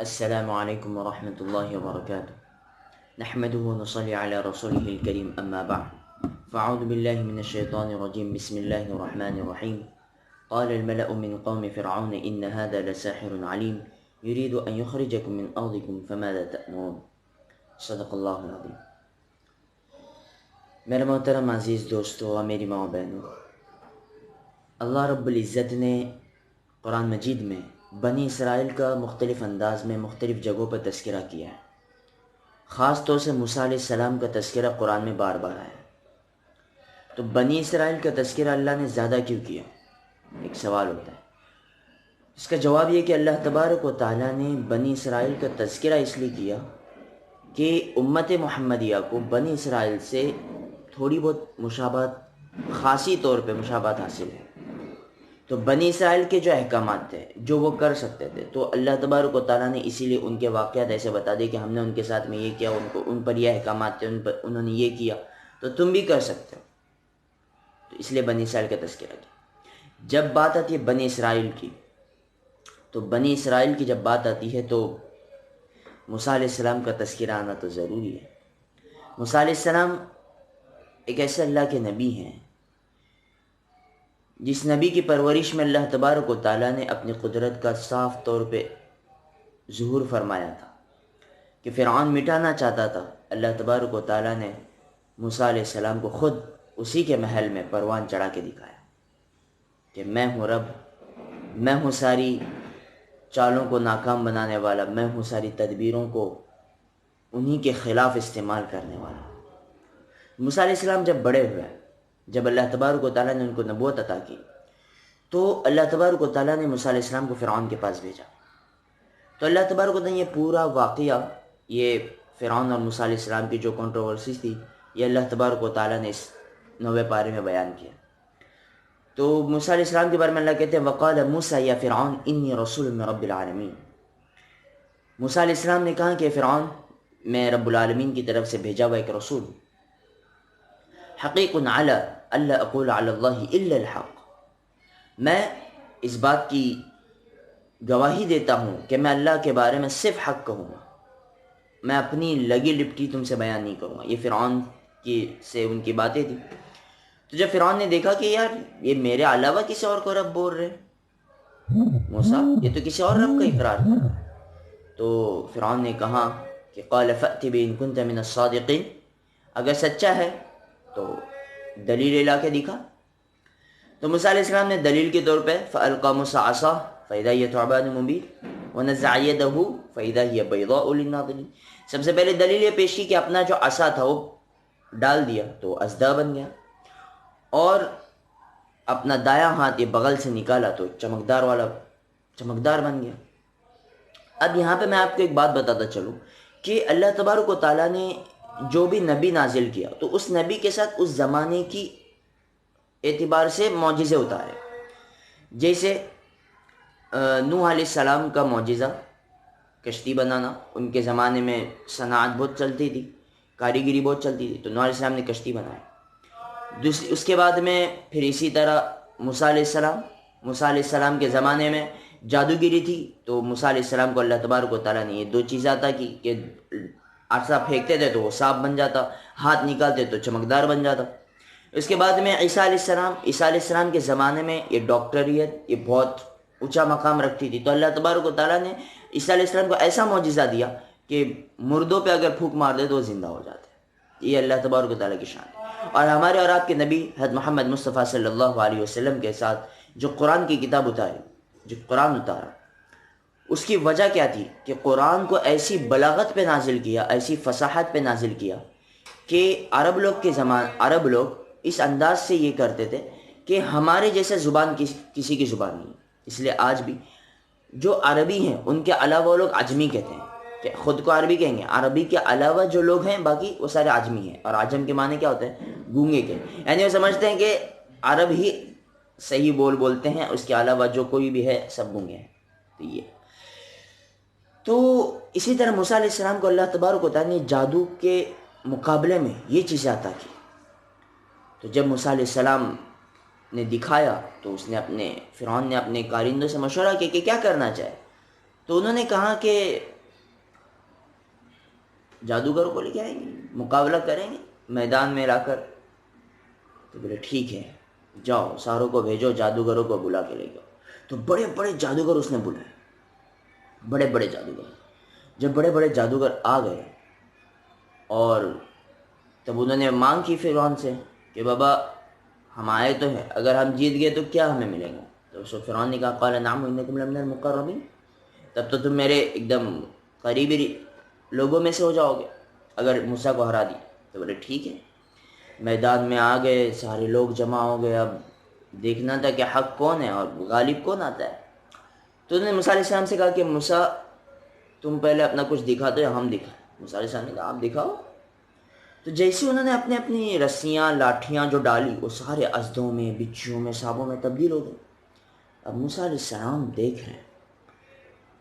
السلام علیکم ورحمۃ اللہ وبرکاتہ نحمده ونصلي على رسوله الكريم اما بعد فاعوذ باللہ من الشیطان الرجیم بسم اللہ الرحمن الرحیم قال الملأ من قوم فرعون ان هذا لساحر علیم يريد ان يخرجكم من ارضكم فماذا تأمرون صدق اللہ العظیم۔ میرے محترم عزیز دوستو اور میری ماں بہنوں، اللہ رب العزت نے قرآن مجید میں بنی اسرائیل کا مختلف انداز میں مختلف جگہوں پر تذکرہ کیا ہے۔ خاص طور سے موسیٰ علیہ السلام کا تذکرہ قرآن میں بار بار آیا ہے۔ تو بنی اسرائیل کا تذکرہ اللہ نے زیادہ کیوں کیا؟ ایک سوال ہوتا ہے۔ اس کا جواب یہ کہ اللہ تبارک و تعالیٰ نے بنی اسرائیل کا تذکرہ اس لیے کیا کہ امت محمدیہ کو بنی اسرائیل سے تھوڑی بہت مشابہت، خاصی طور پہ مشابہت حاصل ہے۔ تو بنی اسرائیل کے جو احکامات تھے، جو وہ کر سکتے تھے، تو اللہ تبارک و تعالیٰ نے اسی لیے ان کے واقعات ایسے بتا دیے کہ ہم نے ان کے ساتھ میں یہ کیا، ان پر یہ احکامات تھے، انہوں نے یہ کیا، تو تم بھی کر سکتے ہو۔ تو اس لیے بنی اسرائیل کا تذکرہ کیا۔ جب بات آتی ہے بنی اسرائیل کی، تو بنی اسرائیل کی جب بات آتی ہے تو موسیٰ علیہ السلام کا تذکرہ آنا تو ضروری ہے۔ موسیٰ علیہ السلام ایک ایسے اللہ کے نبی ہیں جس نبی کی پرورش میں اللہ تبارک و تعالیٰ نے اپنی قدرت کا صاف طور پہ ظہور فرمایا تھا کہ فرعون مٹانا چاہتا تھا۔ اللہ تبارک و تعالیٰ نے موسیٰ علیہ السلام کو خود اسی کے محل میں پروان چڑھا کے دکھایا کہ میں ہوں رب، میں ہوں ساری چالوں کو ناکام بنانے والا، میں ہوں ساری تدبیروں کو انہی کے خلاف استعمال کرنے والا۔ موسیٰ علیہ السلام جب بڑے ہوئے، جب اللہ تبارک و تعالیٰ نے ان کو نبوت عطا کی، تو اللہ تبارک و تعالیٰ نے موسیٰ علیہ السلام کو فرعون کے پاس بھیجا۔ تو اللہ تبارک و تعالیٰ نے یہ پورا واقعہ، یہ فرعون اور موسیٰ علیہ السلام کی جو کنٹروورسیز تھی، یہ اللہ تبارک و تعالیٰ نے اس 9ویں پارے میں بیان کیا۔ تو موسیٰ علیہ السلام کے بارے میں اللہ کہتے ہیں وَقَالَ مُوسَىٰ يَا فِرْعَوْنُ إِنِّي رَسُولٌ مِّن رَبِّ الْعَالَمِينَ۔ موسیٰ علیہ السلام نے کہا کہ فرعون، میں رب العالمین کی طرف سے بھیجا ہوا ایک رسول ہوں۔ حقیق علی اللہ اقول علی اللہ الا الحق، میں اس بات کی گواہی دیتا ہوں کہ میں اللہ کے بارے میں صرف حق کہوں گا، میں اپنی لگی لپٹی تم سے بیان نہیں کروں گا۔ یہ فرعون کی سے ان کی باتیں تھیں۔ تو جب فرعون نے دیکھا کہ یار یہ میرے علاوہ کسی اور کو رب بول رہے، موسیٰ یہ تو کسی اور رب کا اقرار کر رہا ہے، تو فرعون نے کہا کہ قال فأت بہ ان کنت من الصادقین، اگر سچا ہے تو دلیل لا کے دکھا۔ تو موسیٰ علیہ السلام نے دلیل کے طور پہ فَأَلْقَى مُوسَىٰ عَصَاهُ فَإِذَا هِيَ ثُعْبَانٌ مُّبِينٌ وَنَزَّعَ يَدَهُ فَإِذَا هِيَ بَيْضَاءُ لِلنَّاظِرِينَ۔ سب سے پہلے دلیل یہ پیش کی کہ اپنا جو عصا تھا وہ ڈال دیا تو اژدھا بن گیا، اور اپنا دایاں ہاتھ یہ بغل سے نکالا تو چمکدار بن گیا۔ اب یہاں پہ میں آپ کو ایک بات بتاتا چلوں کہ اللہ تبارک و تعالیٰ نے جو بھی نبی نازل کیا تو اس نبی کے ساتھ اس زمانے کی اعتبار سے معجزے اتارے۔ جیسے نوح علیہ السلام کا معجزہ کشتی بنانا، ان کے زمانے میں صنعت بہت چلتی تھی، کاریگری بہت چلتی تھی، تو نوح علیہ السلام نے کشتی بنائی۔ اس کے بعد میں پھر اسی طرح موسیٰ علیہ السلام کے زمانے میں جادوگری تھی، تو موسیٰ علیہ السلام کو اللہ تبارک و تعالیٰ نے یہ دو چیزیں عطا کی کہ عصا پھینکتے تھے تو وہ سانپ بن جاتا، ہاتھ نکالتے تو چمکدار بن جاتا۔ اس کے بعد میں عیسیٰ علیہ السلام کے زمانے میں یہ ڈاکٹریت یہ بہت اونچا مقام رکھتی تھی، تو اللہ تبارک و تعالیٰ نے عیسیٰ علیہ السلام کو ایسا معجزہ دیا کہ مردوں پہ اگر پھونک مار دے تو وہ زندہ ہو جاتے۔ یہ اللہ تبارک و تعالیٰ کی شان ہے۔ اور ہمارے اور آپ کے نبی حضرت محمد مصطفیٰ صلی اللہ علیہ وسلم کے ساتھ جو قرآن کی کتاب اتاری، جو قرآن اتارا، اس کی وجہ کیا تھی کہ قرآن کو ایسی بلاغت پہ نازل کیا، ایسی فصاحت پہ نازل کیا کہ عرب لوگ اس انداز سے یہ کرتے تھے کہ ہمارے جیسے زبان کسی کی زبان نہیں۔ اس لیے آج بھی جو عربی ہیں ان کے علاوہ وہ لوگ عجمی کہتے ہیں، کہ خود کو عربی کہیں گے، عربی کے علاوہ جو لوگ ہیں باقی وہ سارے عجمی ہیں، اور عجم کے معنی کیا ہوتے ہیں؟ گونگے کے، یعنی وہ سمجھتے ہیں کہ عرب ہی صحیح بولتے ہیں، اس کے علاوہ جو کوئی بھی ہے سب گونگے ہیں۔ تو اسی طرح موسیٰ علیہ السلام کو اللہ تبارک و تعالیٰ نے جادو کے مقابلے میں یہ چیزیں عطا کی۔ تو جب موسیٰ علیہ السلام نے دکھایا تو فرعون نے اپنے کارندوں سے مشورہ کیا کہ کیا کرنا چاہے، تو انہوں نے کہا کہ جادوگروں کو لے کے آئیں گے، مقابلہ کریں گے میدان میں لا کر؟ تو بولے ٹھیک ہے، جاؤ ساروں کو بھیجو، جادوگروں کو بلا کے لے جاؤ۔ تو بڑے بڑے جادوگر اس نے بلائے، بڑے بڑے جادوگر۔ جب بڑے بڑے جادوگر آ گئے اور تب انہوں نے مانگ کی فرعون سے کہ بابا ہم آئے تو ہیں، اگر ہم جیت گئے تو کیا ہمیں ملے گا؟ تو اس وقت فرعون نے کہا قال نعم انکم لمن المقربین، تب تو تم میرے ایک دم قریبی لوگوں میں سے ہو جاؤ گے اگر موسیٰ کو ہرا دی۔ تو بولے ٹھیک ہے۔ میدان میں آ گئے، سارے لوگ جمع ہو گئے، اب دیکھنا تھا کہ حق کون ہے اور غالب کون آتا ہے۔ تو انہوں نے موسیٰ علیہ السلام سے کہا کہ موسیٰ تم پہلے اپنا کچھ دکھا دو یا ہم دکھائیں؟ موسیٰ علیہ السلام نے کہا آپ دکھاؤ۔ تو جیسے انہوں نے اپنی اپنی رسیاں لاٹھیاں جو ڈالی وہ سارے اسدوں میں، بچھوؤں میں، سانپوں میں تبدیل ہو گئے۔ اب موسیٰ علیہ السلام دیکھ رہے ہیں،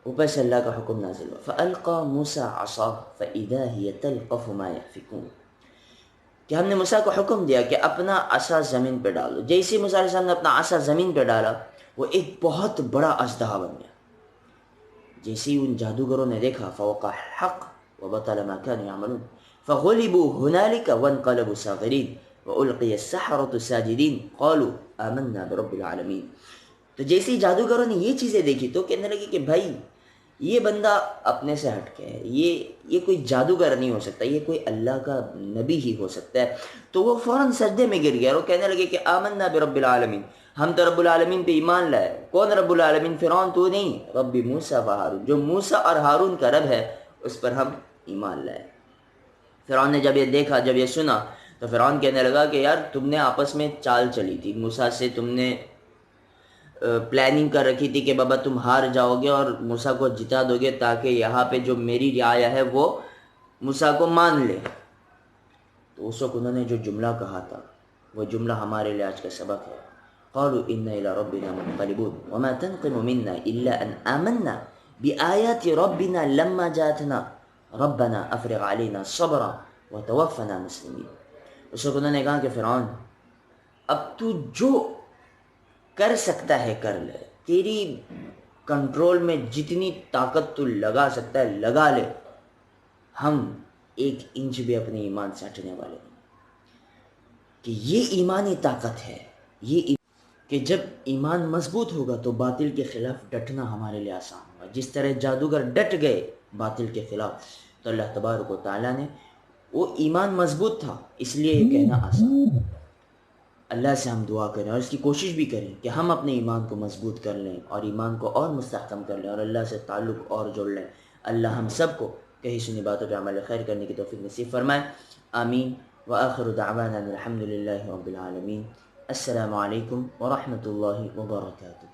اوپر سے اللہ کا حکم نازل ہوا فَأَلْقَى مُوسَىٰ عَصَاهُ فَإِذَا هِيَ تَلْقَفُ مَا يَأْفِكُونَ، کہ ہم نے موسیٰ کو حکم دیا کہ اپنا عصا زمین پہ ڈالو۔ جیسے ہی موسیٰ علیہ السلام نے اپنا عصا زمین پہ ڈالا وہ ایک بہت بڑا اژدہا بن گیا۔ جیسے ہی ان جادوگروں نے دیکھا فوقع الحق وبطل ما كانوا يعملون فغلبوا هنالك وانقلبوا صاغرين والقي السحرة ساجدين قالوا آمنا برب العالمين۔ تو جیسے ہی جادوگروں نے یہ چیزیں دیکھی تو کہنے لگے کہ بھائی یہ بندہ اپنے سے ہٹ کے ہے، یہ کوئی جادوگر نہیں ہو سکتا، یہ کوئی اللہ کا نبی ہی ہو سکتا ہے۔ تو وہ فوراً سجدے میں گر گیا اور وہ کہنے لگے کہ آمنا برب العالمین، ہم تو رب العالمین پہ ایمان لائے۔ کون رب العالمین؟ فرعون تو نہیں، رب موسیٰ و ہارون، جو موسیٰ اور ہارون کا رب ہے اس پر ہم ایمان لائے۔ فرعون نے جب یہ دیکھا، جب یہ سنا تو فرعون کہنے لگا کہ یار تم نے آپس میں چال چلی تھی، موسیٰ سے تم نے پلاننگ کر رکھی تھی کہ بابا تم ہار جاؤ گے اور موسیٰ کو جتا دو گے تاکہ یہاں پہ جو میری رعایا ہے وہ موسیٰ کو مان لے۔ تو اس وقت انہوں نے جو جملہ کہا تھا وہ جملہ ہمارے لیے آج کا سبق ہے۔ قالوا إنا إلى ربنا منقلبون وما تنقم منا إلا أن آمنا بآيات ربنا لما جاءتنا ربنا أفرغ علينا صبرا وتوفنا مسلمين۔ اس وقت انہوں نے کہا کہ فرعون اب تو جو کر سکتا ہے کر لے، تیری کنٹرول میں جتنی طاقت تو لگا سکتا ہے لگا لے، ہم ایک انچ بھی اپنے ایمان سے ہٹنے والے نہیں۔ کہ یہ ایمانی طاقت ہے، یہ کہ جب ایمان مضبوط ہوگا تو باطل کے خلاف ڈٹنا ہمارے لیے آسان ہوگا۔ جس طرح جادوگر ڈٹ گئے باطل کے خلاف تو اللہ تبارک و تعالیٰ نے، وہ ایمان مضبوط تھا اس لیے یہ کہنا آسان۔ اللہ سے ہم دعا کریں اور اس کی کوشش بھی کریں کہ ہم اپنے ایمان کو مضبوط کر لیں اور ایمان کو اور مستحکم کر لیں اور اللہ سے تعلق اور جوڑ لیں۔ اللہ ہم سب کو کہی سنی باتوں پہ عمل خیر کرنے کی توفیق نصیب فرمائے، آمین۔ وآخر دعوانا الحمد للہ رب العالمین۔ السلام علیکم ورحمۃ اللہ وبرکاتہ۔